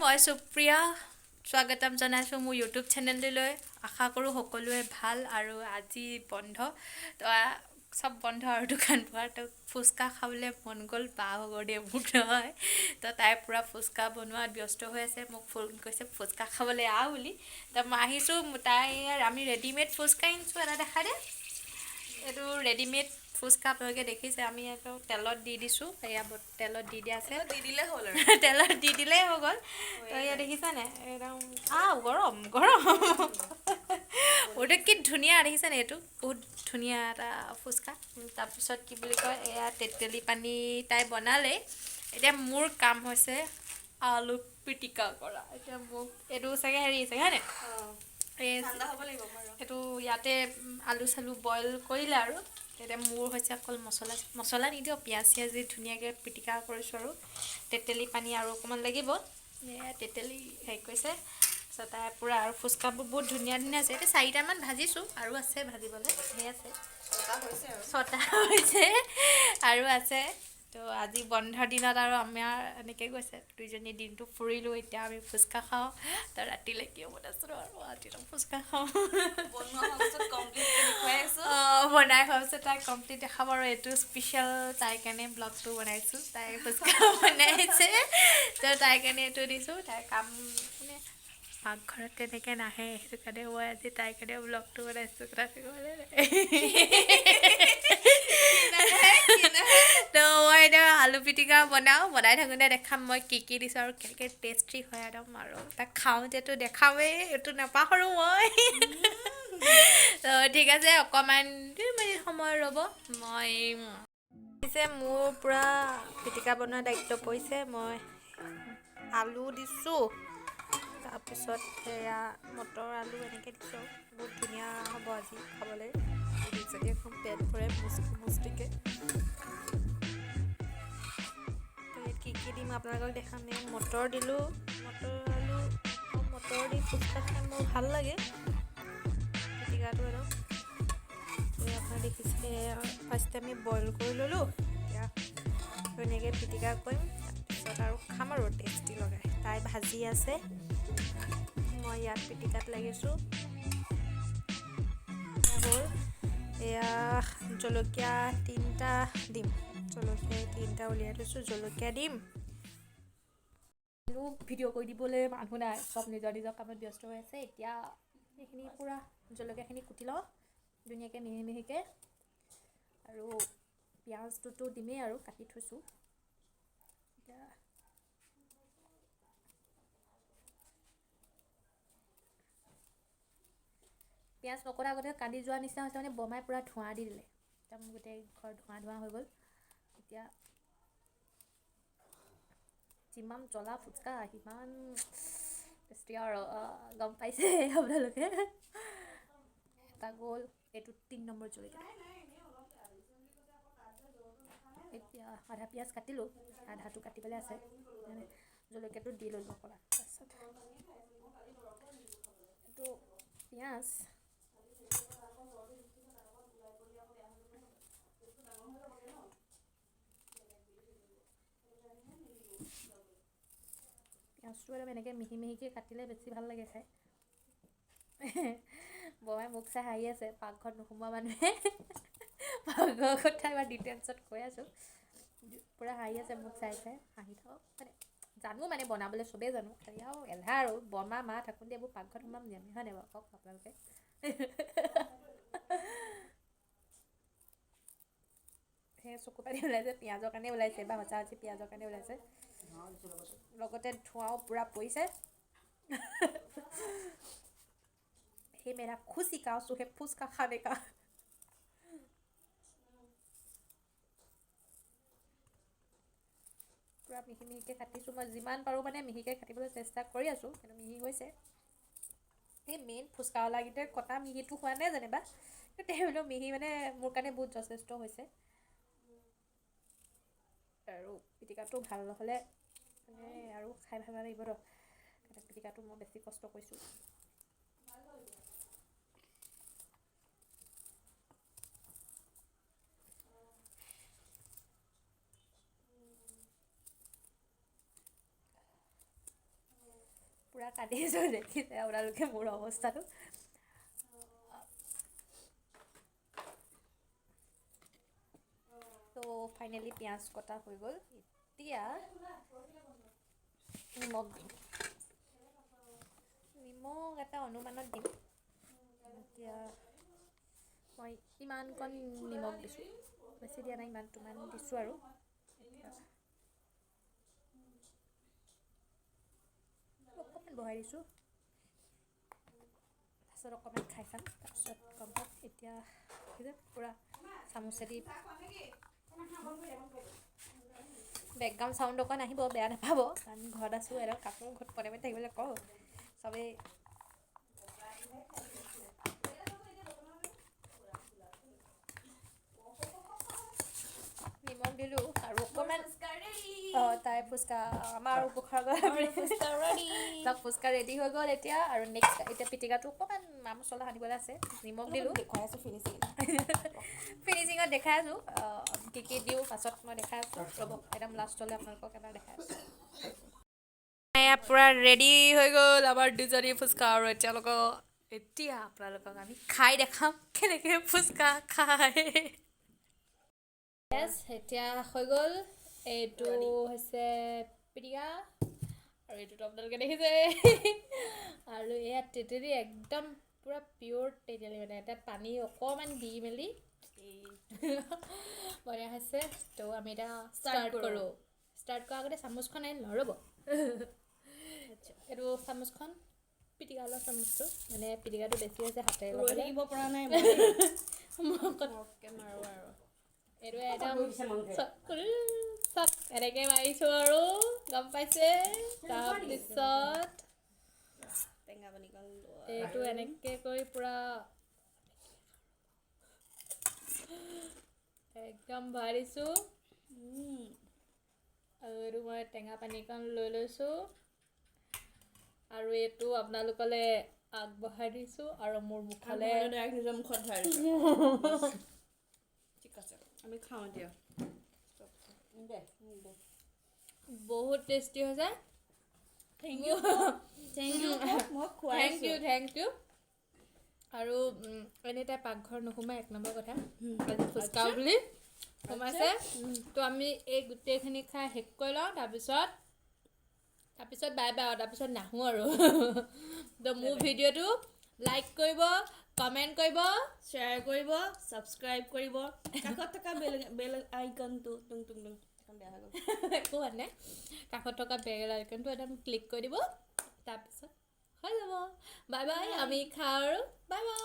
মই সুপ্ৰিয়া স্বাগতম জনাইছোঁ মোৰ ইউটিউব চেনেললৈ। আশা কৰোঁ সকলোৱে ভাল আৰু আজি বন্ধ তো চব বন্ধ আৰু দোকান পোহাৰ তো ফুচকা খাবলৈ মন গ'ল বা ভাগৰ মোক নহয় তো তাই পূৰা ফুচকা বনোৱাত ব্যস্ত হৈ আছে। মোক ফোন কৰিছে ফুচকা খাবলৈ আহ বুলি। তো মই আহিছোঁ। তাই আমি ৰেডিমেড ফুচকা আনিছোঁ। এটা দেখা দে এইটো ৰেডিমেড ফুচকা আপোনালোকে দেখিছে। আমি এইটো তেলত দি দিছোঁ। এয়া তেলত দি দিয়া আছে, দি দিলে হ'ল আৰু তেলত দি দিলেই হৈ গ'ল। তো এয়া দেখিছানে একদম গৰম গৰম ওটা কি ধুনীয়া দেখিছানে। এইটো বহুত ধুনীয়া এটা ফুচকা। তাৰপিছত কি বুলি কয় এয়া তেতেলী পানী তাই বনালেই। এতিয়া মোৰ কাম হৈছে আলু পিটিকা কৰা। এতিয়া মোক এইটো চাগে হেৰি চাগে হয়নে ঠাণ্ডা হ'ব লাগিব বাৰু। এইটো ইয়াতে আলু চালু বইল কৰিলে আৰু তেতিয়া মোৰ হৈছে অকল মছলা নিদিওঁ, পিঁয়াজ চিয়াজ দি ধুনীয়াকৈ পিটিকা কৰিছোঁ আৰু তেতেলী পানী আৰু অকণমান লাগিব। তেতেলী হেৰি কৰিছে তাৰপিছত তাই পূৰা আৰু ফুচকাবোৰ বহুত ধুনীয়া ধুনীয়া আছে। এতিয়া 4টামান ভাজিছোঁ আৰু আছে ভাজিবলৈ ধেৰ আছে। ছটা হৈছে আৰু আছে। তো আজি বন্ধৰ দিনত আৰু আমাৰ এনেকৈ গৈছে। দুইজনী দিনটো ফুৰিলোঁ। এতিয়া আমি ফুচকা খাওঁ। তো ৰাতিলৈ কি হ'ব নাজানো আৰু ৰাতিটো ফুচকা খাওঁ। বনাই খোৱাৰ পিছত তাই কমপ্লিট দেখাব আৰু এইটো স্পেচিয়েল তাইৰ কাৰণে ব্লগটো বনাইছোঁ। তাই ফুচকা বনাইছে তো তাইৰ কাৰণে এইটো দিছোঁ। তাইৰ কাম মানে পাকঘৰত তেনেকৈ নাহে, সেইটো কাৰণে মই আজি তাইৰ কাৰণে ব্লগটো বনাইছোঁ। তো মই এতিয়া আলু পিটিকা বনাই থাকোঁতে দেখাম মই কি কি দিছোঁ আৰু কেনেকৈ টেষ্টি হয় একদম। আৰু তাক খাওঁতেতো দেখামেই, এইটো নাপাহৰোঁ মই। তো ঠিক আছে, অকণমান 2 মিনিট সময় ৰ'ব। মই পিছে মোৰ পূৰা পিটিকা বনোৱাৰ দায়িত্ব পৰিছে। মই আলু দিছোঁ, তাৰপিছত সেয়া মটৰ আলু এনেকৈ দিছোঁ। বহুত ধুনীয়া হ'ব আজি খাবলৈ যদি এখন পেট ভৰে মুষ্টিকৈ। কি কি দিম আপোনালোকক দেখাম। মটৰ দিলোঁ, মটৰ দি ফুচকা খাই মোৰ ভাল লাগে পিটিকাটো একদম। আপোনাৰ দেখিছে ফাৰ্ষ্ট আমি বইল কৰি ল'লোঁ। এতিয়া ধুনীয়াকৈ পিটিকা কৰিম, তাৰপিছত আৰু খাম আৰু টেষ্টি লগাই। তাই ভাজি আছে, মই ইয়াত পিটিকাত লাগিছোঁ। হ'ল এয়া জলকীয়া 3টা দিম। জলকীয়া 3টা উলিয়াই থৈছোঁ। জলকীয়া দিম। ভিডিঅ' কৰি দিবলৈ মানুহ নাই, চব নিজৰ নিজৰ কামত ব্যস্ত হৈ আছে। এতিয়া সেইখিনি পূৰা জলকীয়াখিনি কুটি লওঁ ধুনীয়াকৈ মিহি মিহিকৈ। আৰু পিঁয়াজটোতো দিমেই আৰু কাটি থৈছোঁ। এতিয়া পিঁয়াজ নকটা আগতে কান্দি যোৱা নিচিনা হৈছে। মানে বমাই পূৰা ধোঁৱা দি দিলে, একদম গোটেই ঘৰ ধোঁৱা হৈ গ'ল। এতিয়া যিমান জ্বলা ফুচকা সিমান টেষ্টি আৰু গম পাইছে আপোনালোকে। এটা গ'ল, এইটো 3 নম্বৰ জলকীয়া। এতিয়া আধা পিঁয়াজ কাটিলোঁ, আধাটো কাটিবলৈ আছে। জলকীয়াটো দি ল'লোঁ অকণমান। তাৰপিছত এইটো পিঁয়াজ পিঁয়াজটো অলপ এনেকৈ মিহি মিহিকৈ কাটিলে বেছি ভাল লাগে খাই। বমাই মোক চাই হাঁহি আছে, পাকঘৰত নোসোমোৱা মানুহে। পাকঘৰৰ কথা এবাৰ ডিটেইলছত কৈ আছোঁ। পূৰা হাঁহি আছে মোক চাই হাঁহি থাকক মানে। জানো মানে বনাবলৈ চবেই জানো, খালি আৰু এলাহ আৰু বৰমা মা থাকোঁতে এইবোৰ পাকঘৰত সোমাম নি আমি, হয় নাই বাৰু কওক আপোনালোকে। সেই চকু পানী ওলাইছে পিঁয়াজৰ কাৰণে ওলাইছে, বা সঁচা সঁচি পিঁয়াজৰ কাৰণে ওলাইছে। লগতে ধোঁৱাও পূৰা পৰিছে। সেই মেৰা খুশি का सुहे फुसका खाने का। পূৰা মিহি মিহিকৈ কাটিছোঁ। মই যিমান পাৰোঁ মানে মিহিকৈ কাটিবলৈ চেষ্টা কৰি আছোঁ, কিন্তু মিহি হৈছে। এই মেইন ফুচকাৱালাকেইটাৰ কটা মিহিটো হোৱা নাই যেনিবা, কিন্তু তেওঁলোক মিহি মানে মোৰ কাৰণে বহুত যথেষ্ট হৈছে। আৰু পিটিকাটো ভাল নহ'লে মানে আৰু খাই ভাল লাগিব ন। পিটিকাটো মই বেছি কষ্ট কৰিছোঁ। কাটিছোঁ দেখিছে আপোনালোকে মোৰ অৱস্থাটো তো ফাইনেলি পিঁয়াজ কটা হৈ গ'ল এতিয়া নিমখ দিম নিমখ এটা অনুমানত দিম এতিয়া মই ইমানকণ নিমখ দিছোঁ বেছি দিয়া নাই ইমানটোমান দিছোঁ আৰু এতিয়া অকণমান বহাই দিছোঁ তাৰপিছত অকণমান খাই চাম তাৰপিছত গম পাম এতিয়া পূৰা চামুচেদি বেকগ্ৰাউণ্ড চাউণ্ড অকণ আহিব বেয়া নাপাব কাৰণ ঘৰত আছোঁ এডাল কাপোৰ ঘৰত পনে পনে থাকিবলৈ কওঁ চবেই নিমখ দিলোঁ আৰু অকণমান তাই ফুচকা আমাৰ ফুচকা ৰেডি হৈ গ'ল এতিয়া আৰু নেক্সট এতিয়া পিটিকাটো অকণমান মা মছলা সানিবলৈ আছে নিমখ দিলোঁ দেখুৱাই আছোঁ ফিনিচিঙত দেখাই আছোঁ কি কি দিওঁ পাছত মই দেখাই আছোঁ ৰ'ব একদম লাষ্টলৈ আপোনালোকক এবাৰ দেখাই আছোঁ পূৰা ৰেডি হৈ গ'ল আমাৰ দুজনী ফুচকা আৰু এতিয়া আপোনালোকক আমি খাই দেখাম কেনেকৈ ফুচকা খায় এতিয়া হৈ গ'ল এইটো হৈছে পিটিকা আৰু এইটোতো আপোনালোকে দেখিছে আৰু এয়া তেতেলী একদম পূৰা পিয়'ৰ তেতেলী মানে তাত পানী অকণমান দি মেলি বঢ়িয়া হৈছে তো আমি এতিয়া ষ্টাৰ্ট কৰোঁ ষ্টাৰ্ট কৰাৰ আগতে চামুচখন আনি লওঁ ৰ'ব এইটো চামুচখন পিটিকা লোৱা চামুচটো মানে পিটিকাটো বেছি হৈছে হাতেৰে ৰৈ থাকিব পৰা নাই মাৰোঁ আৰু এইটো একদম এনেকৈ মাৰিছোঁ আৰু গম পাইছে তাৰপিছত টেঙা পানীকণ এইটো এনেকৈ কৰি পূৰা একদম ভাৰিছোঁ আৰু এইটো মই টেঙা পানীকণ লৈ লৈছোঁ আৰু এইটো আপোনালোকলৈ আগবঢ়াই দিছোঁ আৰু মোৰ মুখলৈ নিজৰ মুখত ধৰিছোঁ ঠিক আছে আমি খাওঁ এতিয়া বহুত টেষ্টি হৈছে থেংক ইউ মই থেংক ইউ আৰু এনেই তাই পাকঘৰ নোসোমাই এক নম্বৰ কথা আজি ফুচকা বুলি সোমাইছে তো আমি এই গোটেইখিনি খাই শেষ কৰি লওঁ তাৰপিছত বাই বাই আৰু তাৰপিছত নাহোঁ আৰু তো মোৰ ভিডিঅ'টো লাইক কৰিব কমেণ্ট কৰিব শ্বেয়াৰ কৰিব ছাবস্ক্ৰাইব কৰিব কাষত থকা বেল আইকনটো টুং টুং টুং বেয়া হৈ গ'ল একো হোৱা নাই কাষত থকা বেল আইকনটো একদম ক্লিক কৰি দিব তাৰপিছত হৈ যাব বাই বাই আমি খাওঁ আৰু বাই বাই